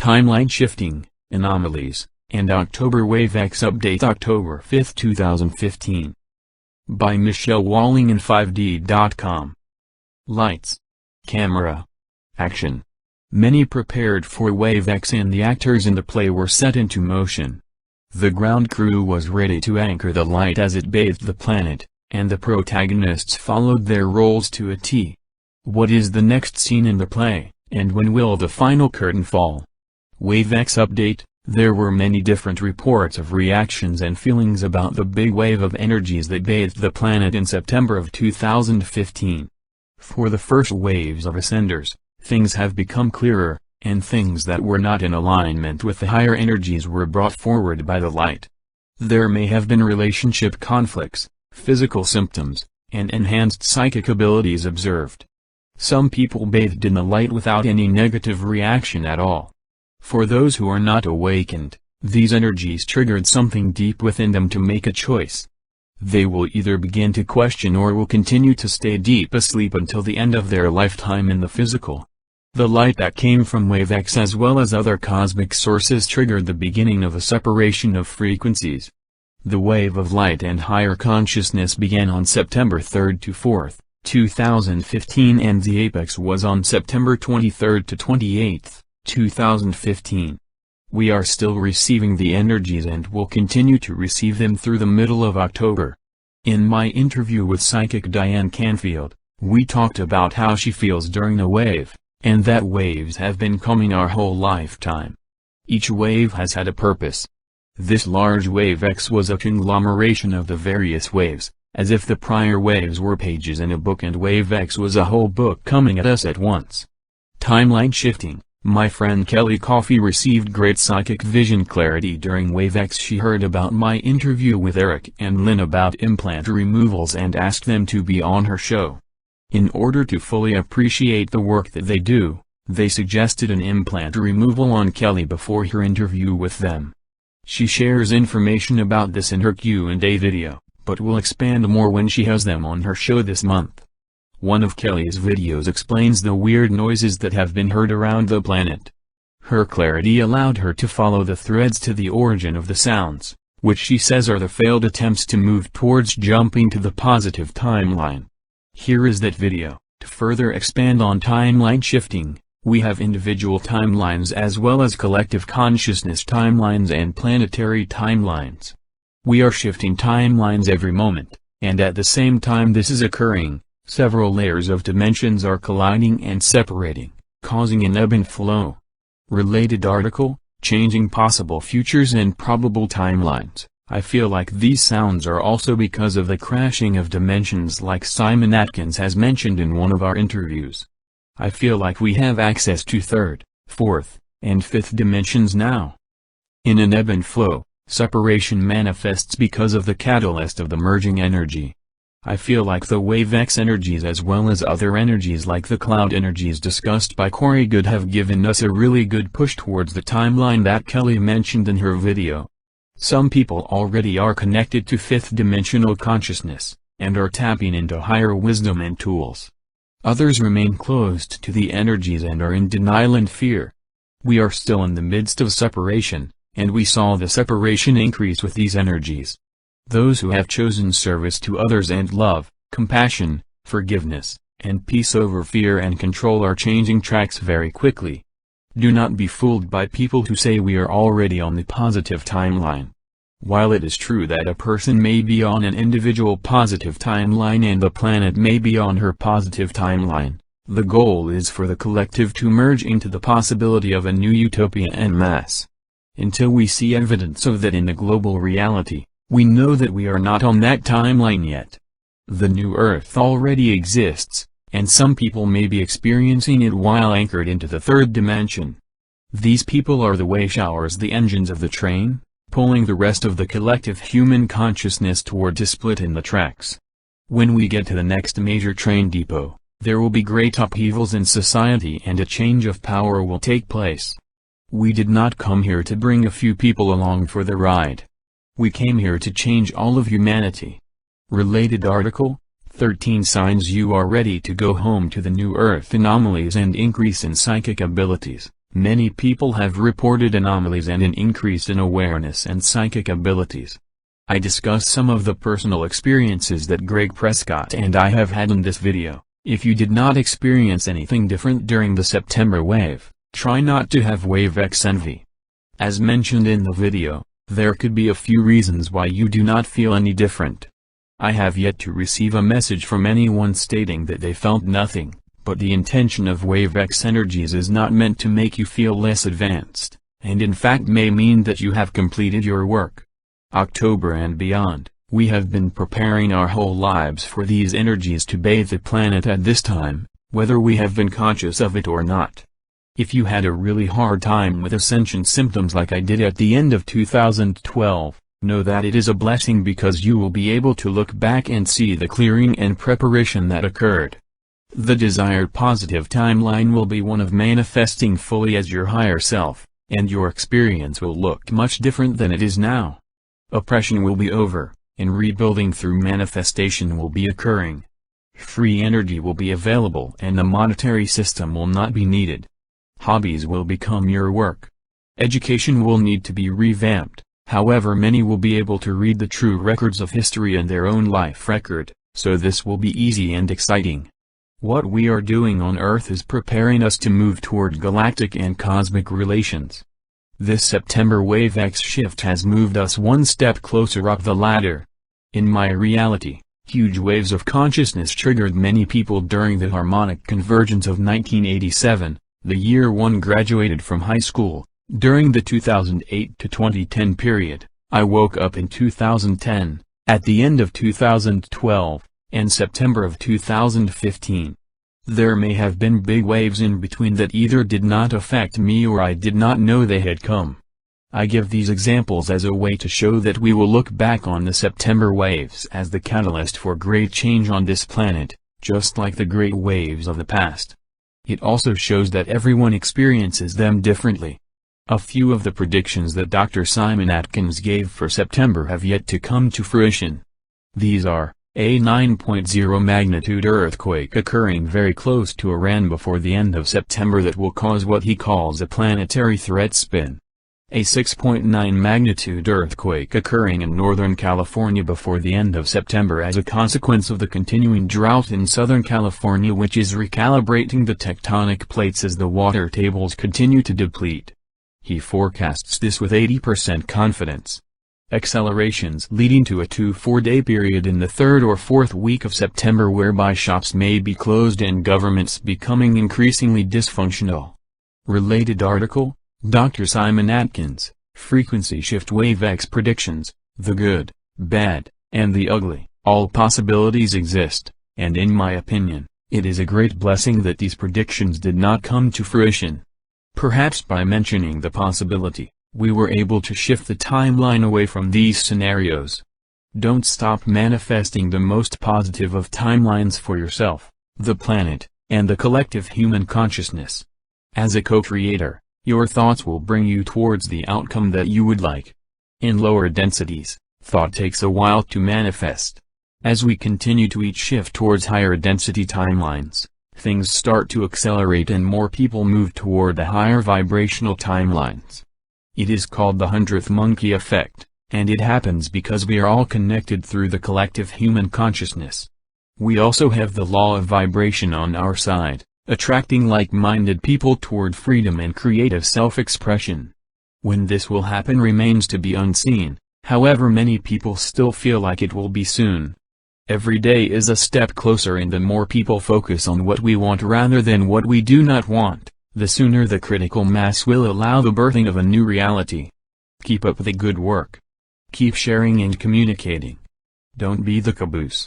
Timeline Shifting, Anomalies, and October Wave X Update October 5, 2015. By Michelle Walling and 5D.com. Lights. Camera. Action. Many prepared for Wave X and the actors in the play were set into motion. The ground crew was ready to anchor the light as it bathed the planet, and the protagonists followed their roles to a T. What is the next scene in the play, and when will the final curtain fall? Wave X Update. There were many different reports of reactions and feelings about the big wave of energies that bathed the planet in September of 2015. For the first waves of ascenders, things have become clearer, and things that were not in alignment with the higher energies were brought forward by the light. There may have been relationship conflicts, physical symptoms, and enhanced psychic abilities observed. Some people bathed in the light without any negative reaction at all. For those who are not awakened, these energies triggered something deep within them to make a choice. They will either begin to question or will continue to stay deep asleep until the end of their lifetime in the physical. The light that came from Wave X as well as other cosmic sources triggered the beginning of a separation of frequencies. The wave of light and higher consciousness began on September 3rd to 4th, 2015, and the apex was on September 23rd to 28th. 2015. We are still receiving the energies and will continue to receive them through the middle of October. In my interview with psychic Diane Canfield, we talked about how she feels during the wave, and that waves have been coming our whole lifetime. Each wave has had a purpose. This large wave X was a conglomeration of the various waves, as if the prior waves were pages in a book and wave X was a whole book coming at us at once. Timeline shifting. My friend Kelly Coffey received great psychic vision clarity during Wave X. She heard about my interview with Eric and Lynn about implant removals and asked them to be on her show. In order to fully appreciate the work that they do, they suggested an implant removal on Kelly before her interview with them. She shares information about this in her Q&A video, but will expand more when she has them on her show this month. One of Kelly's videos explains the weird noises that have been heard around the planet. Her clarity allowed her to follow the threads to the origin of the sounds, which she says are the failed attempts to move towards jumping to the positive timeline. Here is that video. To further expand on timeline shifting, we have individual timelines as well as collective consciousness timelines and planetary timelines. We are shifting timelines every moment, and at the same time this is occurring, several layers of dimensions are colliding and separating, causing an ebb and flow. Related article, Changing Possible Futures and Probable Timelines. I feel like these sounds are also because of the crashing of dimensions like Simon Atkins has mentioned in one of our interviews. I feel like we have access to third, fourth, and fifth dimensions now. In an ebb and flow, separation manifests because of the catalyst of the merging energy. I feel like the Wave X energies as well as other energies like the cloud energies discussed by Corey Good have given us a really good push towards the timeline that Kelly mentioned in her video. Some people already are connected to fifth dimensional consciousness, and are tapping into higher wisdom and tools. Others remain closed to the energies and are in denial and fear. We are still in the midst of separation, and we saw the separation increase with these energies. Those who have chosen service to others and love, compassion, forgiveness, and peace over fear and control are changing tracks very quickly. Do not be fooled by people who say we are already on the positive timeline. While it is true that a person may be on an individual positive timeline and the planet may be on her positive timeline, the goal is for the collective to merge into the possibility of a new utopia en masse. Until we see evidence of that in the global reality, we know that we are not on that timeline yet. The new Earth already exists, and some people may be experiencing it while anchored into the third dimension. These people are the way showers, the engines of the train, pulling the rest of the collective human consciousness toward a split in the tracks. When we get to the next major train depot, there will be great upheavals in society and a change of power will take place. We did not come here to bring a few people along for the ride. We came here to change all of humanity. Related article, 13 signs you are ready to go home to the new Earth. Anomalies and increase in psychic abilities. Many people have reported anomalies and an increase in awareness and psychic abilities. I discuss some of the personal experiences that Greg Prescott and I have had in this video. If you did not experience anything different during the September wave, try not to have Wave X envy. As mentioned in the video, there could be a few reasons why you do not feel any different. I have yet to receive a message from anyone stating that they felt nothing, but the intention of Wave X energies is not meant to make you feel less advanced, and in fact may mean that you have completed your work. October and beyond, we have been preparing our whole lives for these energies to bathe the planet at this time, whether we have been conscious of it or not. If you had a really hard time with ascension symptoms like I did at the end of 2012, know that it is a blessing because you will be able to look back and see the clearing and preparation that occurred. The desired positive timeline will be one of manifesting fully as your higher self, and your experience will look much different than it is now. Oppression will be over, and rebuilding through manifestation will be occurring. Free energy will be available and the monetary system will not be needed. Hobbies will become your work. Education will need to be revamped, however many will be able to read the true records of history in their own life record, so this will be easy and exciting. What we are doing on Earth is preparing us to move toward galactic and cosmic relations. This September Wave X shift has moved us one step closer up the ladder. In my reality, huge waves of consciousness triggered many people during the harmonic convergence of 1987, the year one graduated from high school. During the 2008 to 2010 period, I woke up in 2010, at the end of 2012, and September of 2015. There may have been big waves in between that either did not affect me or I did not know they had come. I give these examples as a way to show that we will look back on the September waves as the catalyst for great change on this planet, just like the great waves of the past. It also shows that everyone experiences them differently. A few of the predictions that Dr. Simon Atkins gave for September have yet to come to fruition. These are: a 9.0 magnitude earthquake occurring very close to Iran before the end of September that will cause what he calls a planetary threat spin. A 6.9 magnitude earthquake occurring in Northern California before the end of September as a consequence of the continuing drought in Southern California, which is recalibrating the tectonic plates as the water tables continue to deplete. He forecasts this with 80% confidence. Accelerations leading to a 2-4-day period in the 3rd or 4th week of September whereby shops may be closed and governments becoming increasingly dysfunctional. Related article, Dr. Simon Atkins, Frequency Shift Wave X Predictions, The Good, Bad, and the Ugly. All possibilities exist, and in my opinion, it is a great blessing that these predictions did not come to fruition. Perhaps by mentioning the possibility, we were able to shift the timeline away from these scenarios. Don't stop manifesting the most positive of timelines for yourself, the planet, and the collective human consciousness. As a co-creator, your thoughts will bring you towards the outcome that you would like. In lower densities, thought takes a while to manifest. As we continue to each shift towards higher density timelines, things start to accelerate and more people move toward the higher vibrational timelines. It is called the 100th monkey effect, and it happens because we are all connected through the collective human consciousness. We also have the law of vibration on our side, attracting like-minded people toward freedom and creative self-expression. When this will happen remains to be unseen, however many people still feel like it will be soon. Every day is a step closer, and the more people focus on what we want rather than what we do not want, the sooner the critical mass will allow the birthing of a new reality. Keep up the good work. Keep sharing and communicating. Don't be the caboose.